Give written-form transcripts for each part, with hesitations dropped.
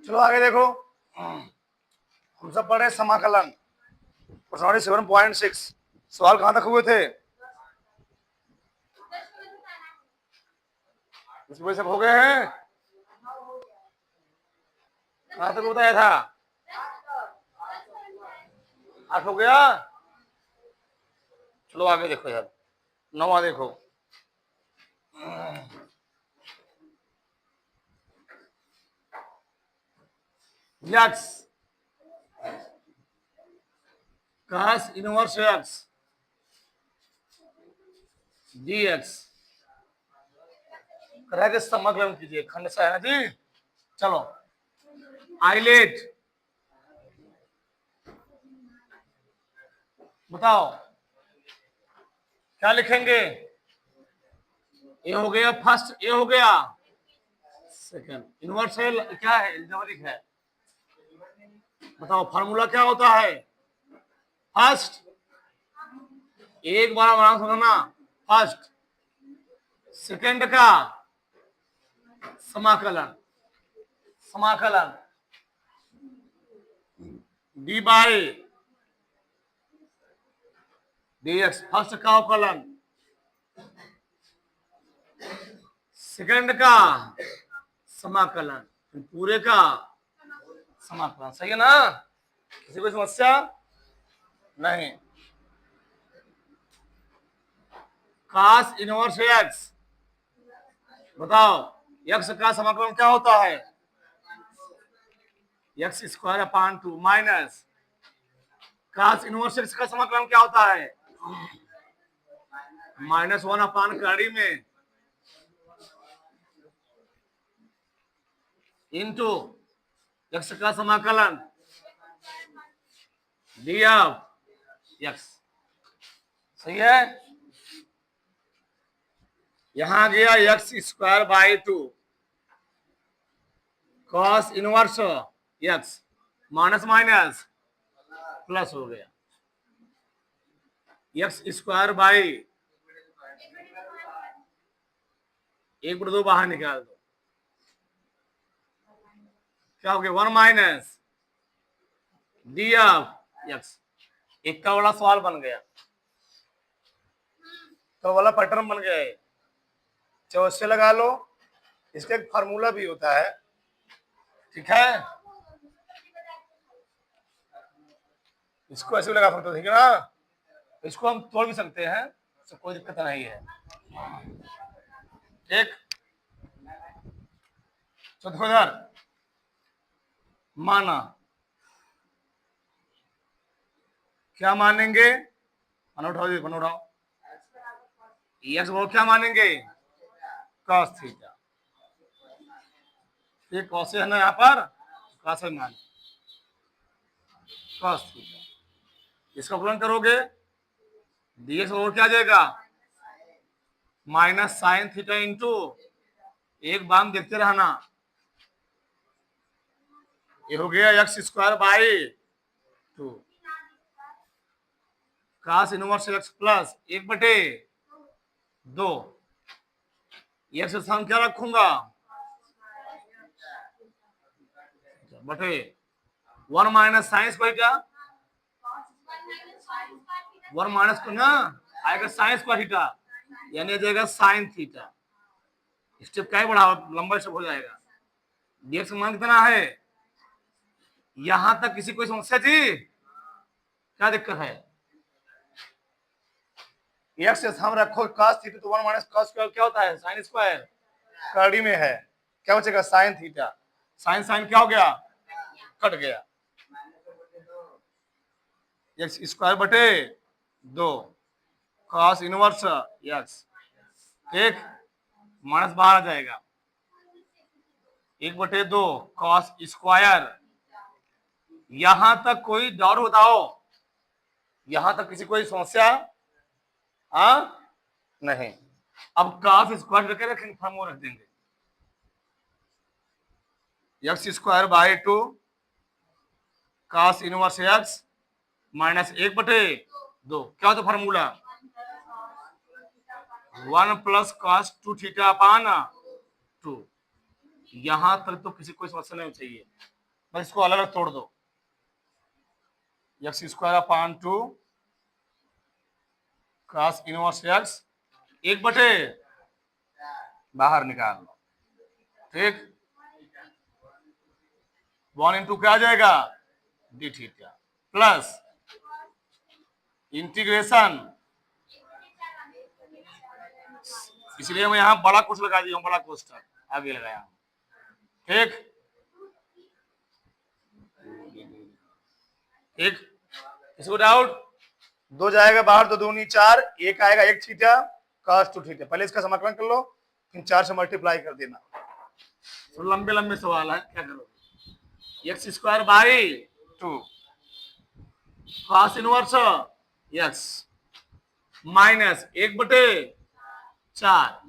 चलो आगे देखो। हम सब पढ़े समाकलन प्रश्नावली 7.6। सवाल कहां तक हुए थे? इस वजह से हो गए हैं। कहां तक बताया था? 8 हो गया। चलो आगे देखो यार, 9वां देखो। X cos inverse x dx करा के समाकलन कीजिए। खंड से है ना जी। चलो आइलेट बताओ क्या लिखेंगे? ए हो गया फर्स्ट, ए हो गया सेकंड। इनवर्स है क्या है? एल्जेब्रिक है। बताओ फार्मूला क्या होता है? फर्स्ट एक बार आराम समझना। फर्स्ट सेकंड का समाकलन, समाकलन डी बाई dx। फर्स्ट का अवकलन, सेकंड का समाकलन, पूरे का समाकलन। सही है ना? किसी कोई समस्या नहीं। cos इनवर्स एक्स बताओ x का समाकलन क्या होता है? X square upon 2 minus cos inverse x का समाकलन क्या होता है? -1 अपॉन कड़ी में इंटू एक्स का समाकलन डी ऑफ एक्स। सही है? यहां गया x square by 2 cos inverse x minus minus plus हो गया एक्स स्क्वायर बाई 1/2 बाहर निकाल दो, क्या हो गया? 1 माइनस डी ऑफ एक्स। एक का वाला सवाल बन गया, तो वाला पैटर्न बन गया है। चौसे लगा लो। इसका एक फार्मूला भी होता है, ठीक है? इसको ऐसे लगा सकते हो, ठीक है ना? इसको हम तोड़ भी सकते हैं, तो कोई दिक्कत नहीं है। एक 14,000 माना, क्या मानेंगे? मन उठाओ जी, मन उठाओ। एक्स वो क्या मानेंगे? cos theta. ये cos है ना, यहाँ पर cos मान cos थीटा। इसका गुणन करोगे dx और क्या आ जाएगा? माइनस साइन थीटा इंटू एक बाम देखते रहना। ये हो गया x square by 2 cos inverse x plus 1/2 x स्थान क्या रखूंगा? बटे 1 माइनस साइन स्क्वायर क्या? 1 माइनस को ना आएगा साइन स्क्वायर थीटा, यानी आ जाएगा साइन थीटा। स्टेप क्या बढ़ाओ, लंबा स्टेप हो जाएगा। डीएक्स मान कितना है? यहां तक किसी कोई समस्या थी? क्या दिक्कत है? एक्स हम रखो cos थीटा, तो 1 माइनस cos स्क्वायर क्या होता है? साइन स्क्वायर कड़ी में है, क्या बचेगा? Sine theta. साइन साइन क्या हो गया? कट गया। एक्स स्क्वायर बटे 2 cos इनवर्स एक्स, ठीक, माइनस बाहर आ जाएगा 1/2 cos स्क्वायर। यहां तक कोई डाउट बताओ? यहां तक किसी कोई समस्या? नहीं। अब cos स्क्वायर करके रखेंगे, फॉर्मूला रख देंगे x square by 2 cos inverse x minus 1/2। क्या होता formula? 1 plus cos 2 theta upon 2। यहां तक तो किसी कोई समस्या नहीं चाहिए। बस इसको अलग अलग तोड़ दो। X square upon 2 cos inverse x 1/, बाहर निकाल लो। ठीक, 1 इंटू क्या आ जाएगा, डी थीटा, प्लस इंटीग्रेशन, इसलिए मैं यहां बड़ा कुछ लगा दिया हूं, बड़ा कोष्ठक आगे लगाया हूं। ठीक ठीक, इसको डाउट, 2 जाएगा बाहर, 2 दूनी 4, 1 आएगा 1 थीटा cos 2 थीटा। पहले इसका समाकलन कर लो, फिर 4 से मल्टीप्लाई कर देना। तो लंबे लंबे सवाल है, क्या करोगे, x square by 2 cos inverse x minus 1/4,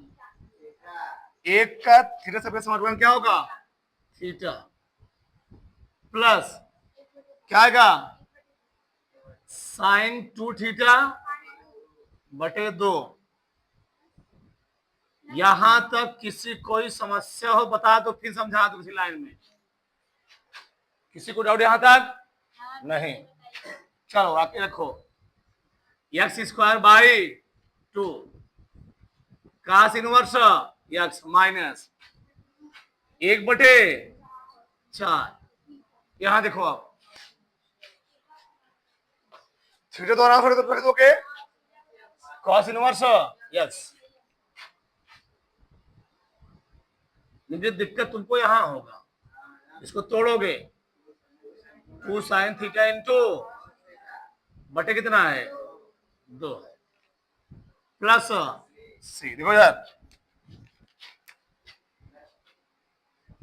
1 का थीटा से समाकलन क्या होगा, थीटा, प्लस क्या आएगा, साइन 2 थीटा बटे 2। यहां तक किसी कोई समस्या हो बता दो, फिर समझा दो किसी लाइन में। किसी को डाउट यहां तक, नहीं, चलो आके रखो, x square by 2 cos inverse x minus 1/4। यहां देखो आप, थीटा तो आराम से रख दोगे, cos इनवर्स एक्स, लेकिन दिक्कत तुमको यहां होगा, इसको तोड़ोगे, 2 साइन थीटा इंटू बटे कितना है 2 प्लस सी। देखो यार,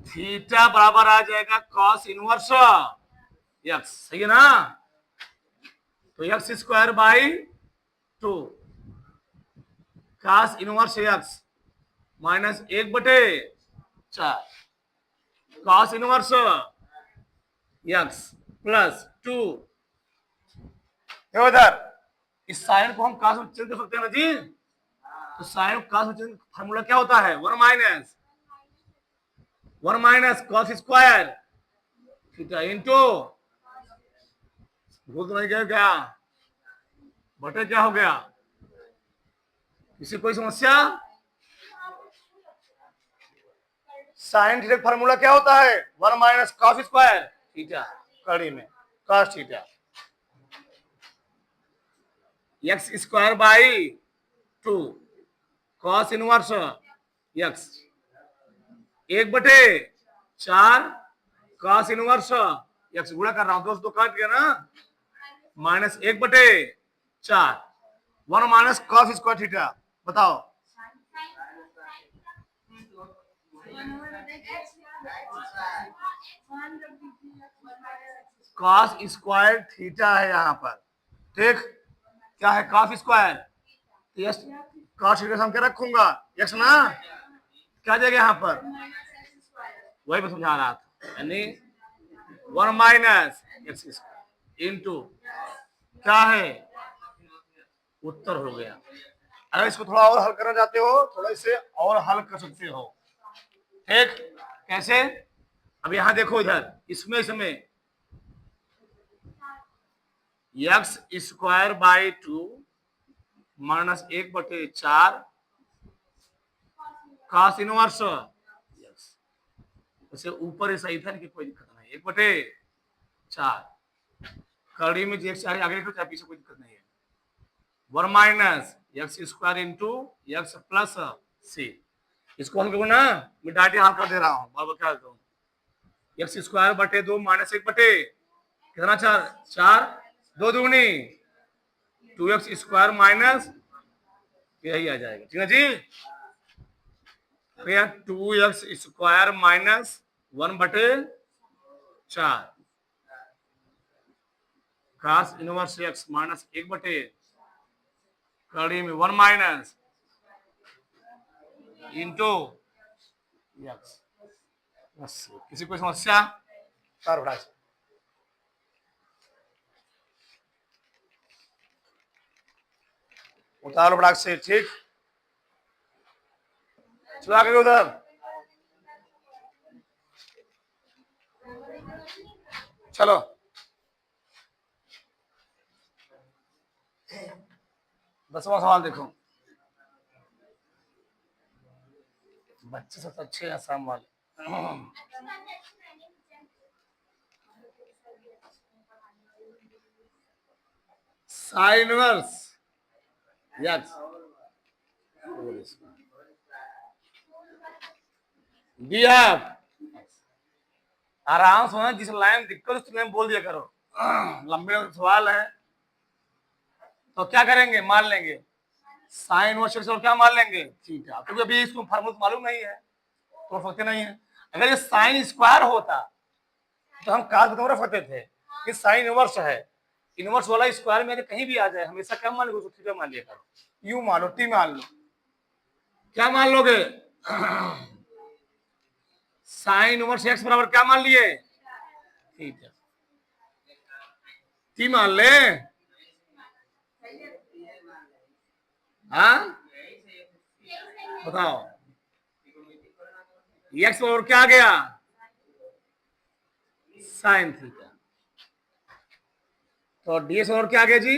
थीटा बराबर आ जाएगा cos इनवर्स एक्स, सही है ना, तो x square by 2 cos inverse x minus 1/4 cos inverse x plus 2। इधर इस साइन को हम cos में चेंज कर सकते हैं ना जी, तो साइन cos में चेंज फार्मूला क्या होता है, 1 minus cos square theta into, भूल तो नहीं गया क्या, बटे क्या हो गया, किसी कोई समस्या, साइन थीटा फार्मूला क्या होता है, 1 माइनस cos स्क्वायर थीटा, कड़ी में cos theta, x square by 2 cos inverse x 1/4 cos inverse x, गुणा कर रहा हूं दोस्तों, काट गया ना, minus 1/4 1 minus cos square theta, बताओ, cos स्क्वायर थीटा है यहाँ पर। ठीक, क्या है cos square, yes, cos theta हम क्या रखूंगा, यस ना, क्या जाएगा यहाँ पर, वही मैं समझा रहा था, यानी 1 माइनस एक्स स्क्वायर इंटू क्या है, उत्तर हो गया। अगर इसको थोड़ा और हल करना चाहते हो, थोड़ा इसे और हल कर सकते हो। ठीक, कैसे, अब यहां देखो, इधर इसमें x square by 2 minus 1/4 cos inverse x, वैसे ऊपर ही सही था कि कोई दिक्कत नहीं, 1/4 कड़ी में एक्स आगे लिखो चाहे पीछे, कोई दिक्कत नहीं है, 1 minus x square into x plus c. इसको हम लोग ना मैं डायरेक्ट हल कर दे रहा हूँ, बार क्या करता हूँ, एक्स स्क्वायर बटे 2 माइनस 1 बटे कितना, 4 2 दूनी 2x स्क्वायर माइनस, यही आ जाएगा, ठीक है जी, 2x square minus 1/4 cos inverse x minus 1/, कड़ी में 1 माइनस इंटू एक्स, बस। किसी कोई समस्या, उतार लो फटाक से। ठीक, चलो आगे उधर, चलो 10वां सवाल देखो। बच्चे सबसे अच्छे हैं आसाम वाले। साइन इनवर्स यस दिया। आराम से जिस लाइन दिक्कत उस लाइन बोल दिया करो। लंबे सवाल है तो क्या करेंगे, मान लेंगे साइन इनवर्स और क्या मान लेंगे थीटा, क्योंकि अभी इसको फॉर्मूला मालूम नहीं है तो सकते नहीं है। अगर ये साइन स्क्वायर होता तो हम काश बता रखते थे कि साइन इनवर्स है, इनवर्स वाला स्क्वायर में कहीं भी आ जाए हमेशा क्या मान लो, थीटा मान लिया करो। यू मान लो, टी मान लो, क्या मान लोगे? साइन इनवर्स एक्स बराबर क्या मान लिए? थीटा। टी मान ले। हाँ बताओ, एक्स बराबर क्या आ गया? Sine theta. तो डीएस और क्या आ गया जी?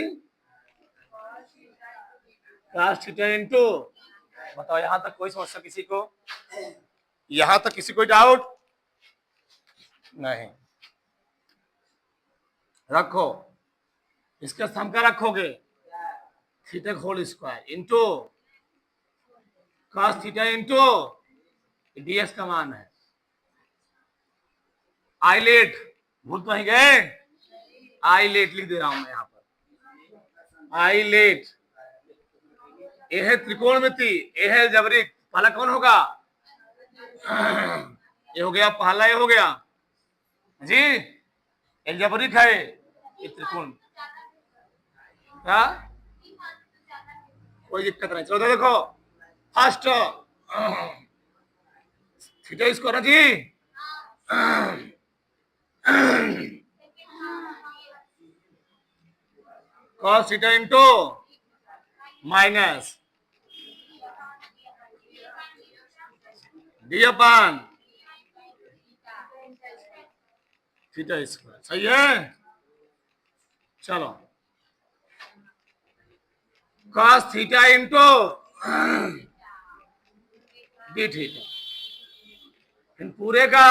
cos theta into. बताओ यहां तक कोई समस्या किसी को? यहां तक किसी कोई डाउट नहीं? रखो, इसका सम क्या रखोगे? Theta whole square into cos theta into ds का मान है। आईलेट भूल तो नहीं गए? आईलेट लिख दे रहा हूं मैं यहां पर। आईलेट ए है त्रिकोणमिति, ए है जबरिक, पहला कौन होगा? ये हो गया पहला, ये हो गया जी एल्जेब्रिक है, ये त्रिकोण क्या, कोई दिक्कत नहीं। चलो देखो फर्स्ट थीटा इसको ना जी cos theta into minus d अपन थीटा स्क्वायर, सही है। चलो cos theta into d theta, इन पूरे का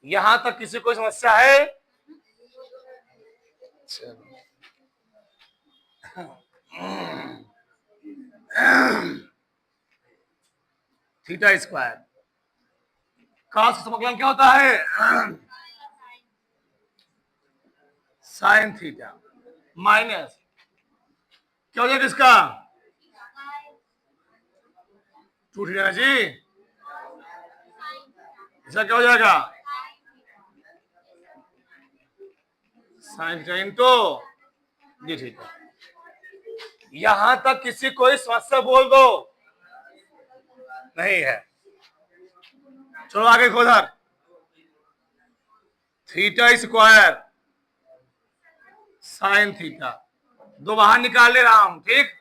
यहां तक किसी को समस्या है? थीटा स्क्वायर cos का समाकलन क्या होता है? साइन थीटा माइनस क्या हो जाएगा इसका? टू थीटा जी, इसका क्या हो जाएगा? Sine theta into d theta. यहां तक किसी कोई समस्या बोल दो नहीं है? चलो आगे खोधर थीटा स्क्वायर साइन थीटा, दो बाहर निकाल ले रहा हूं, ठीक।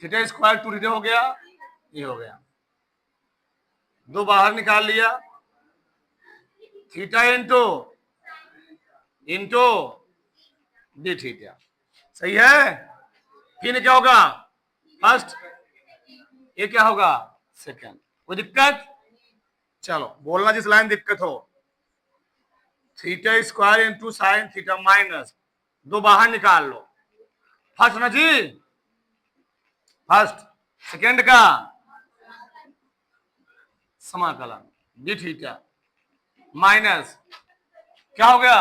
थीटा स्क्वायर टू थीटा हो गया, ये हो गया, दो बाहर निकाल लिया, theta into into d theta, सही है। फिर क्या होगा? फर्स्ट, ये क्या होगा? सेकंड। कोई दिक्कत? चलो बोलना जिस लाइन दिक्कत हो। Theta square into sine theta minus, दो बाहर निकाल लो, फर्स्ट ना जी, फर्स्ट, सेकंड का समाकलन डी थीटा माइनस क्या हो गया?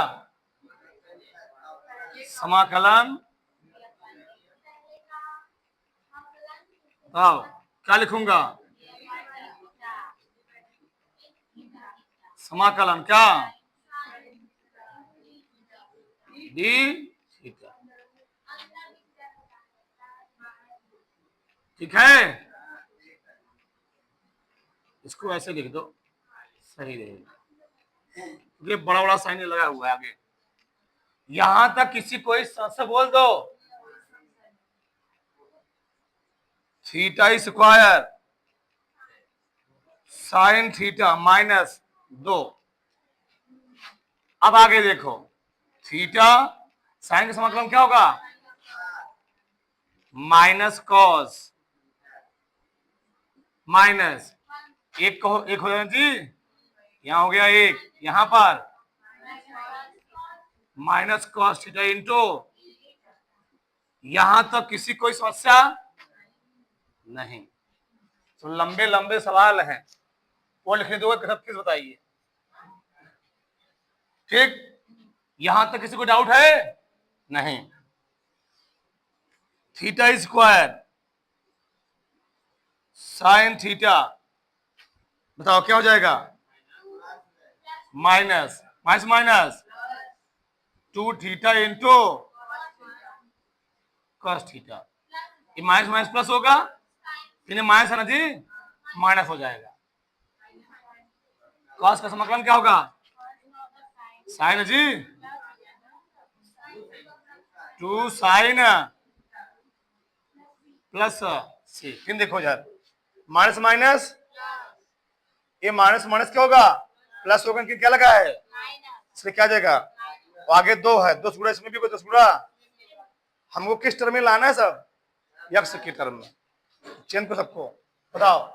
समाकलन, आओ क्या लिखूंगा? समाकलन क्या? डी थीटा, ठीक है। इसको ऐसे लिख दो, सही रहेगा, ये बड़ा बड़ा साइन लगा हुआ है आगे। यहां तक किसी कोई से बोल दो theta square sine theta minus 2। अब आगे देखो, थीटा साइन का समाकलन क्या होगा? माइनस कॉस माइनस एक हो जाना जी, यहां हो गया एक, यहां पर माइनस कॉस थीटा इंटू, यहां तक किसी कोई समस्या नहीं? तो लंबे लंबे सवाल हैं, वो लिखने दो, सब किस बताइए। ठीक, यहां तक किसी को डाउट है? नहीं। थीटा स्क्वायर साइन थीटा, बताओ क्या हो जाएगा? Minus minus minus 2 theta into cos theta, ये माइनस माइनस प्लस होगा, इन्हें माइनस है ना जी, माइनस हो जाएगा। कॉस का समाकलन क्या होगा? साइन जी, 2 साइन प्लस सी। फिर देखो यार, माइनस माइनस, ये माइनस माइनस क्या होगा? प्लस होगा, क्या लगा है इसमें, क्या जाएगा? आगे 2 है, 2 गुणा इसमें भी कोई 10 गुणा, हमको किस टर्म में लाना है सब? यक्स के टर्म में। चेंज को सबको बताओ।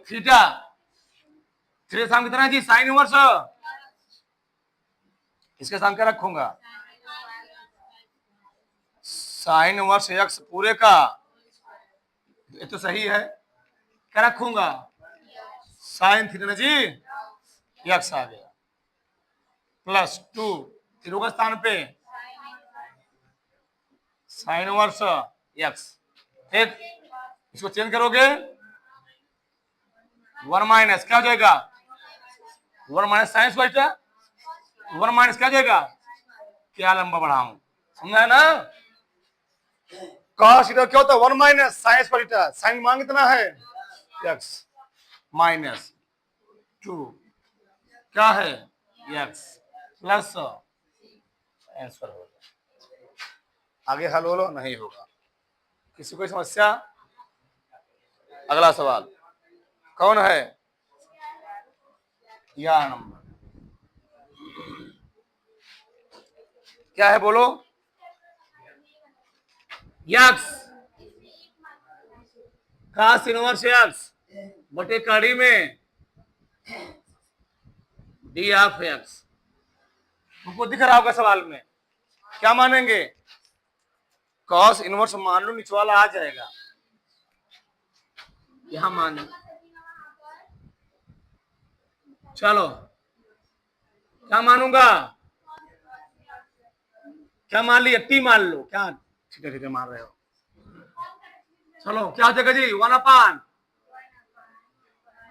थीटा थीटा साम कितना है जी? साइन इनवर्स, इसके साम क्या रखूंगा? साइन इनवर्स एक्स पूरे का, ये तो सही है, क्या रखूंगा? साइन थीटा ना जी, एक्स आ गया, प्लस 2 थीटा के स्थान पे साइन इनवर्स एक्स। ठीक, इसको चेंज करोगे 1 माइनस क्या हो जाएगा? 1 माइनस साइन स्क्वायर, 1 माइनस क्या हो जाएगा? क्या लंबा बढ़ाऊं, समझा है ना? कॉस थीटा क्या होता है? 1 माइनस साइन स्क्वायर, साइन मान कितना है? एक्स माइनस 2 क्या है? एक्स प्लस आंसर हो गया। आगे हल हो लो, नहीं होगा किसी कोई समस्या? अगला सवाल कौन है? यह नंबर क्या है बोलो? यक्स कास इनवर्स एक्स बटे कड़ी में डी ऑफ एक्स। तुमको दिख रहा होगा सवाल में, क्या मानेंगे? कॉस इनवर्स मान लो, निचवाला आ जाएगा, यहां मान, चलो क्या मानूंगा? क्या मान लिया? टी मान लो, क्या ठीक है मान रहे हो? चलो क्या हो जाएगा जी? 1/,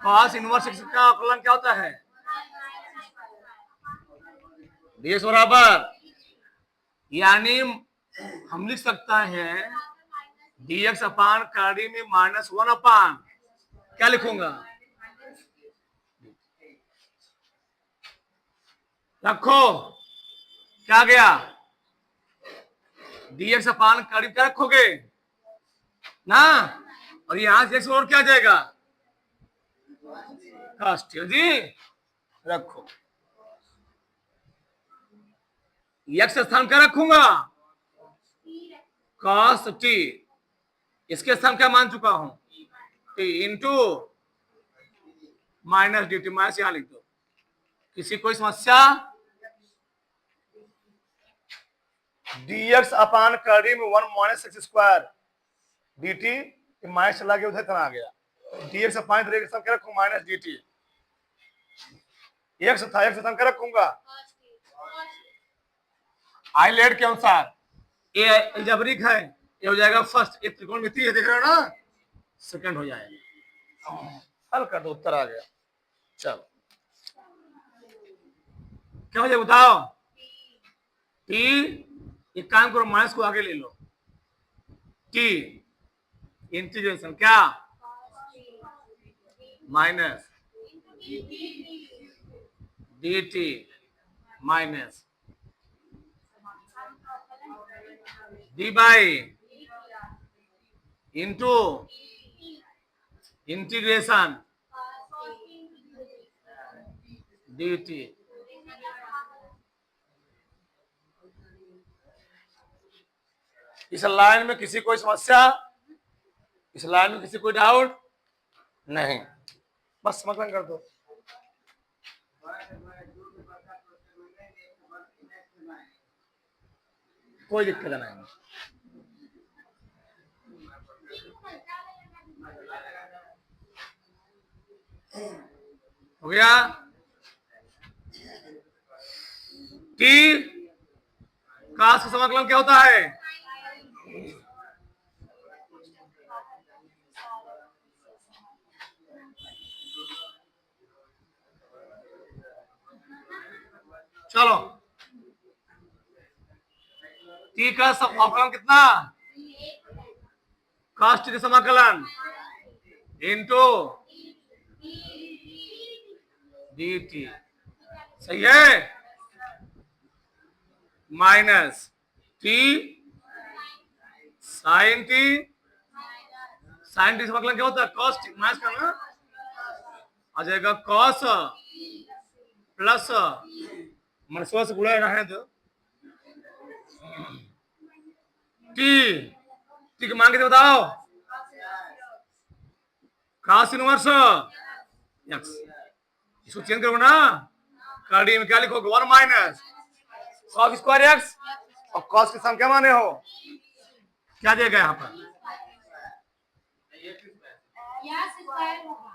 कॉस इनवर्स एक्स का अवकलन क्या होता है? डीएक्स बराबर, यानी हम लिख सकता है डीएक्स अपान कड़ी में माइनस 1/, क्या लिखूंगा? रखो, क्या गया? डीएक्स अपान कड़ी क्या रखोगे ना, और यहां से और क्या जाएगा? जी रखो, एक्स स्थान क्या रखूंगा? कॉस टी, इसके स्थान क्या मान चुका हूं? T into minus D T, minus यहां लिख दो। किसी कोई समस्या? dx अपान कड़ी में 1 minus x square dt, minus चला गया उधर कहाँ आ गया? dx अपान क्या रखूं? माइनस dt, एक्स था, एक्स क्या रखूंगा? आइलेट के अनुसार ये एल्जेब्रिक है, ये हो जाएगा फर्स्ट, ये त्रिकोणमितीय है, देख रहे हो ना, सेकंड हो जाएगा। हल कर दो, उत्तर आ गया। चलो क्या हो जाए बताओ? टी, एक काम करो, माइनस को आगे ले लो, टी इंटीग्रेशन क्या? Minus D T minus D by into integration D T. इस लाइन में किसी कोई समस्या, इस लाइन में किसी कोई डाउट नहीं, बस समाकलन कर दो। कोई दिक्कत नहीं। हो गया। टी कास का समाकलन क्या होता है? चलो, टी का समाकलन कितना? कास टी का समाकलन इंटू डी टी, सही है, minus T sine T. Sine T समाकलन क्या होता है? कॉस टी माइनस करना आ जाएगा कॉस प्लस मनसुआ से गुणा है तो टी की मान कितने बताओ? Cos inverse x. इसको चेंज करोगे ना, कार्डी में क्या लिखोगे? 1 माइनस कॉस स्क्वायर एक्स, और कॉस के सम क्या माने हो? क्या देगा यहाँ पर?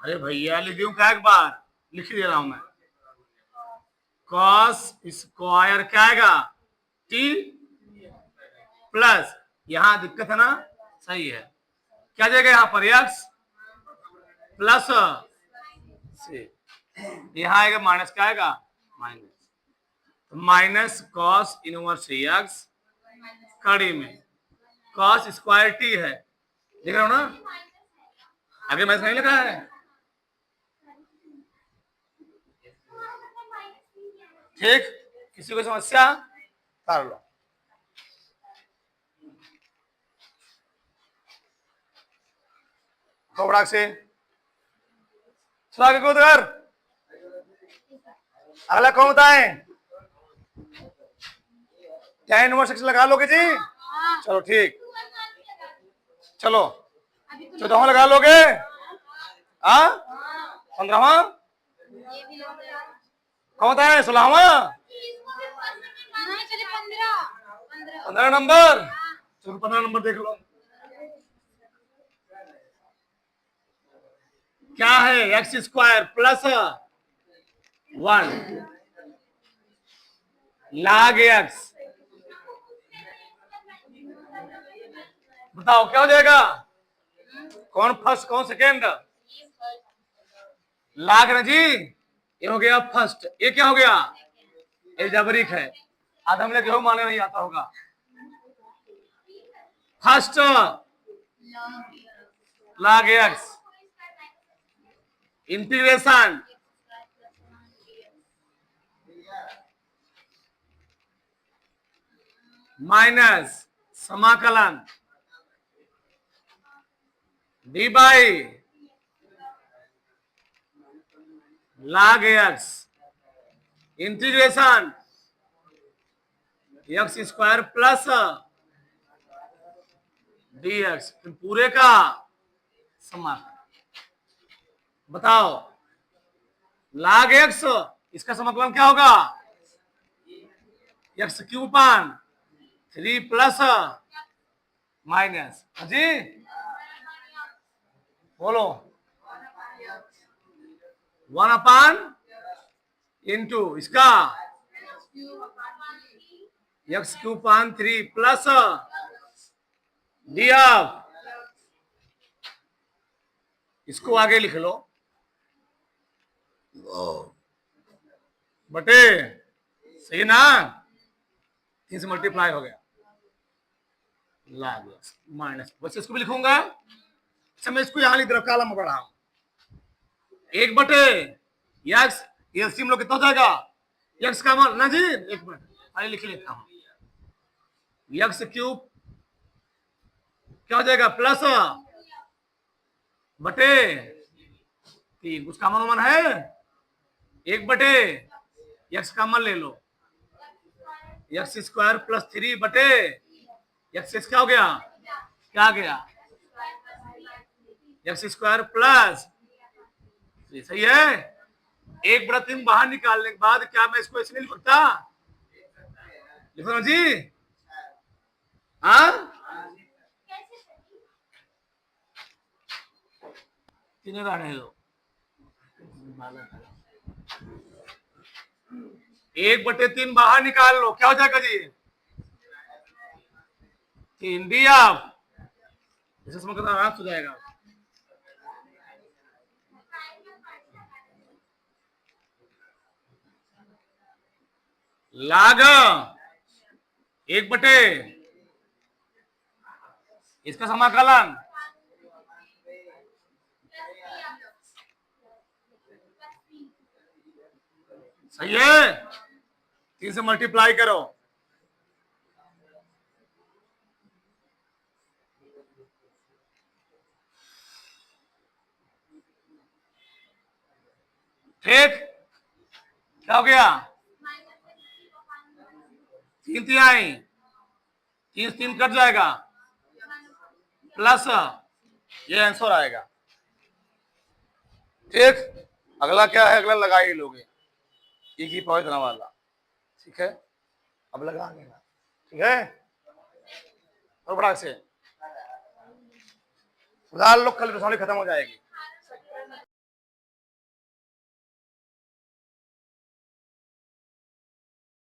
अरे भैया लिख दूं क्या? एक बार लिख दे रहा हूं मैं। कॉस स्क्वायर क्या आएगा? टी प्लस, यहां दिक्कत है ना, सही है, क्या देगा यहाँ पर? एक्स प्लस से, यहां आएगा माइनस, क्या आएगा? माइनस, तो माइनस कॉस इनवर्स एक्स कड़ी में कॉस स्क्वायर टी है, देख रहे हो ना? आगे मैथ नहीं लिखा है, ठीक? किसी को समस्या कर लो। थोड़ा से आगे को उधर, अगला कौन बताए? tan इनवर्स एक्स लगा लोगे जी? चलो ठीक, चलो 14वां लगा लोगे? 15वां कौन बताए? 16वां? 15 नंबर, चलो 15 नंबर देख लो क्या है? X square plus 1 log x, बताओ क्या हो जाएगा? कौन फर्स्ट कौन सेकेंड? लाग ना जी, ये हो गया फर्स्ट, ये क्या हो गया? एल्जेब्रिक है, आधा हम लोग माने नहीं आता होगा। First log x integration minus समाकलन d by log x integration x square plus d x, पूरे का समाकलन। बताओ log एक्स, इसका समाकलन क्या होगा? एक्स क्यूब पान 3 प्लस माइनस, जी बोलो 1 अपान इंटू इसका एक्स क्यूब पान 3 प्लस डी ऑफ, इसको आगे लिख लो बटे, सही ना? 3 से मल्टीप्लाई हो गया, log एक्स माइनस, बस इसको भी लिखूंगा। अच्छा मैं इसको यहां लिख रहा, कालम में बढ़ा 1 बटे एक्स, ये सिम लो कितना हो जाएगा? एक्स का मान ना जी, एक मिनट अरे लिख लेता हूं, एक्स क्यूब क्या हो जाएगा? प्लस बटे 3, उसका मान है 1 बटे एक्स का मान ले लो, एक्स स्क्वायर प्लस 3 बटे एक्स क्या हो गया, क्या आ गया, एक्स स्क्वायर प्लस, सही है। 1/3 बाहर निकालने के बाद क्या मैं इसको ऐसे नहीं लिख सकता, लिखो ना जी, हाँ, तीनों रहने दो, 1/3 बाहर निकाल लो, क्या हो जाएगा जी, 3 दिया, इसे समझ कर आराम हो जाएगा। लाग 1 बटे इसका समाकलन, सही है, 3 से मल्टीप्लाई करो, ठीक, क्या हो गया, 3 तिहाई, 3 3 कट जाएगा, प्लस ये आंसर आएगा। ठीक, अगला क्या है, अगला लगा ही लोगे, एक ही पावर इतना वाला, ठीक है, अब लगा देना, ठीक है, और बड़ा से फिलहाल लोग कल खत्म हो जाएगी।